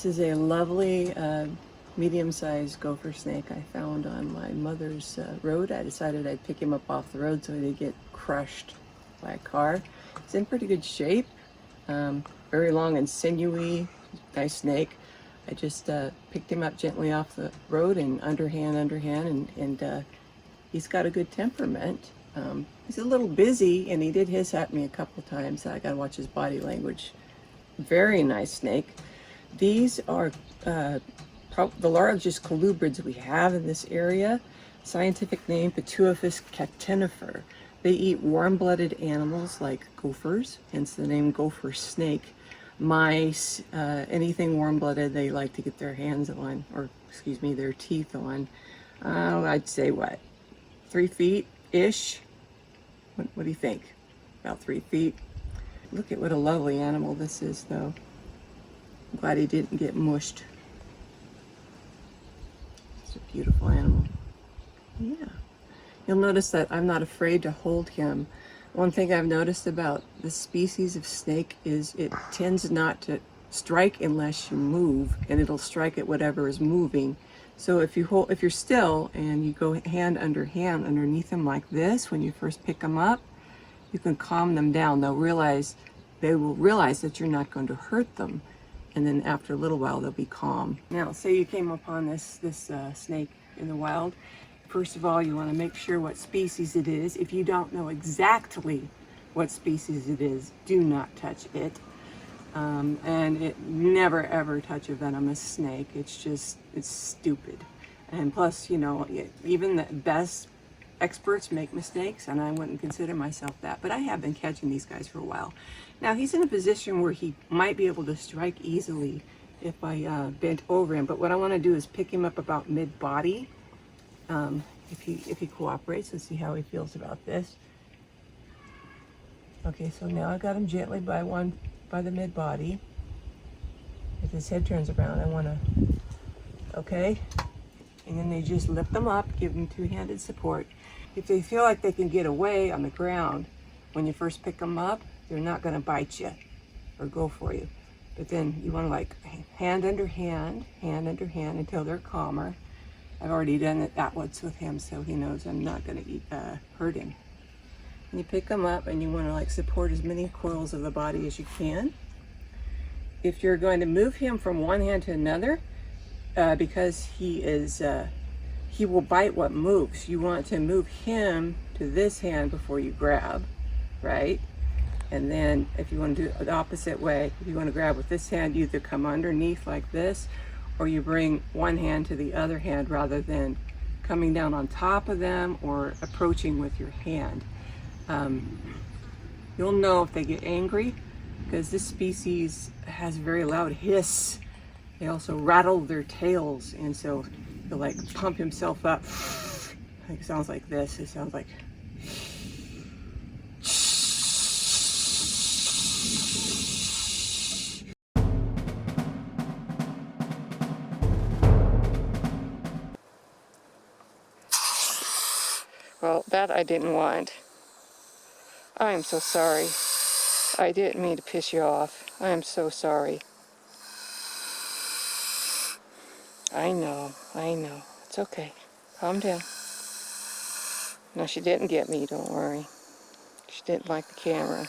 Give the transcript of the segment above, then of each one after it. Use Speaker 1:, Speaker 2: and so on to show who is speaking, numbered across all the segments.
Speaker 1: This is a lovely medium-sized gopher snake I found on my mother's road. I decided I'd pick him up off the road so he didn't get crushed by a car. He's in pretty good shape, very long and sinewy, nice snake. I just picked him up gently off the road and underhand, and he's got a good temperament. He's a little busy, and he did hiss at me a couple times. I gotta watch his body language. Very nice snake. These are the largest colubrids we have in this area. Scientific name, Pituophis catenifer. They eat warm-blooded animals like gophers, hence the name gopher snake. Mice, anything warm-blooded they like to get their hands on, or excuse me, their teeth on. I'd say what, 3 feet-ish? What do you think? About 3 feet. Look at what a lovely animal this is, though. I'm glad he didn't get mushed. It's a beautiful animal. Yeah. You'll notice that I'm not afraid to hold him. One thing I've noticed about this species of snake is it tends not to strike unless you move, and it'll strike at whatever is moving. So if you're still and you go hand under hand underneath them like this, when you first pick them up, you can calm them down. They will realize that you're not going to hurt them, and then after a little while they'll be calm. Now, say you came upon this snake in the wild. First of all, you want to make sure what species it is. If you don't know exactly what species it is, do not touch it. And it never ever touch a venomous snake. It's stupid. And plus, you know, even the best experts make mistakes, and I wouldn't consider myself that, but I have been catching these guys for a while. Now, he's in a position where he might be able to strike easily if I bent over him, but what I want to do is pick him up about mid-body. If he cooperates, let's see how he feels about this. Okay, so now I got him gently by the mid-body. If his head turns around, I want to, okay? And then they just lift them up, give them two-handed support. If they feel like they can get away on the ground, when you first pick them up, they're not going to bite you or go for you. But then you want to like hand under hand until they're calmer. I've already done it that once with him, so he knows I'm not going to hurt him. And you pick him up and you want to like support as many coils of the body as you can. If you're going to move him from one hand to another, because he will bite what moves. You want to move him to this hand before you grab, right? And then if you want to do it the opposite way, if you want to grab with this hand, you either come underneath like this, or you bring one hand to the other hand rather than coming down on top of them or approaching with your hand. You'll know if they get angry because this species has a very loud hiss. They also rattle their tails, and so he'll like pump himself up. It sounds like this. It sounds like. Well, that I didn't want. I am so sorry. I didn't mean to piss you off. I am so sorry. I know. It's okay. Calm down. No, she didn't get me, don't worry. She didn't like the camera.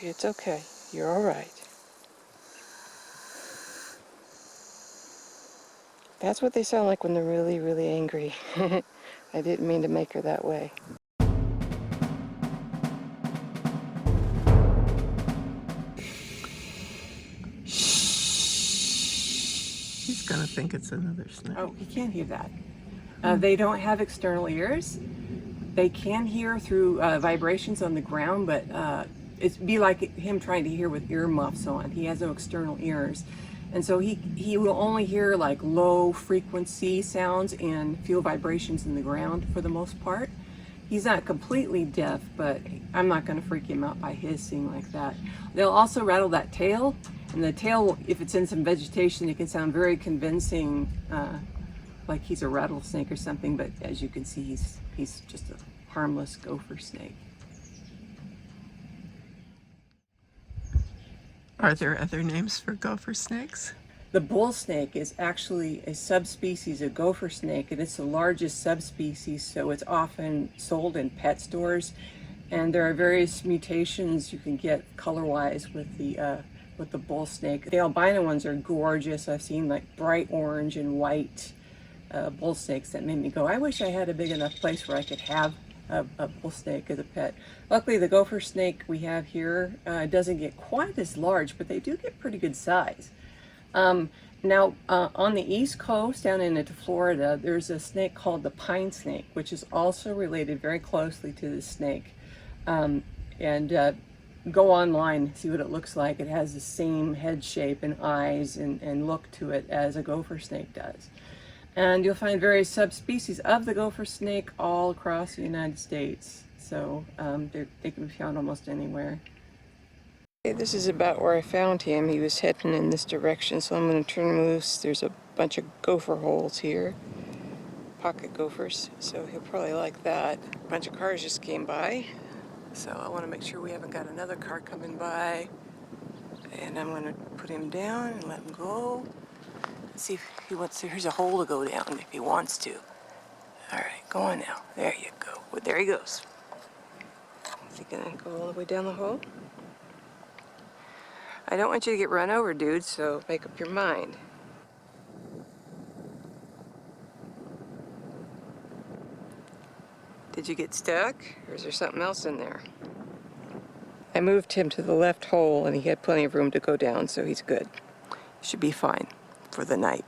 Speaker 1: It's okay. You're all right. That's what they sound like when they're really, really angry. I didn't mean to make her that way.
Speaker 2: He's gonna think it's another snake.
Speaker 1: Oh, he can't hear that. They don't have external ears. They can hear through vibrations on the ground, but it'd be like him trying to hear with earmuffs on. He has no external ears. And so he will only hear like low frequency sounds and feel vibrations in the ground for the most part. He's not completely deaf, but I'm not going to freak him out by hissing like that. They'll also rattle that tail, and the tail, if it's in some vegetation, it can sound very convincing, like he's a rattlesnake or something, but as you can see, he's just a harmless gopher snake.
Speaker 2: Are there other names for gopher snakes?
Speaker 1: The bull snake is actually a subspecies of gopher snake, and it's the largest subspecies, so it's often sold in pet stores. And there are various mutations you can get color-wise with the bull snake. The albino ones are gorgeous. I've seen like bright orange and white bull snakes that made me go, I wish I had a big enough place where I could have a bull snake as a pet. Luckily, the gopher snake we have here doesn't get quite as large, but they do get pretty good size. Now, on the East Coast, down into Florida, there's a snake called the pine snake, which is also related very closely to this snake. Go online, see what it looks like. It has the same head shape and eyes and look to it as a gopher snake does. And you'll find various subspecies of the gopher snake all across the United States. So they can be found almost anywhere. Okay, this is about where I found him. He was heading in this direction, so I'm going to turn him loose. There's a bunch of gopher holes here, pocket gophers, so he'll probably like that. A bunch of cars just came by, so I want to make sure we haven't got another car coming by. And I'm going to put him down and let him go. See if he wants to. Here's a hole to go down if he wants to. All right, go on now. There you go. Well, there he goes. Is he going to go all the way down the hole? I don't want you to get run over, dude, so make up your mind. Did you get stuck, or is there something else in there? I moved him to the left hole, and he had plenty of room to go down, so he's good. Should be fine for the night.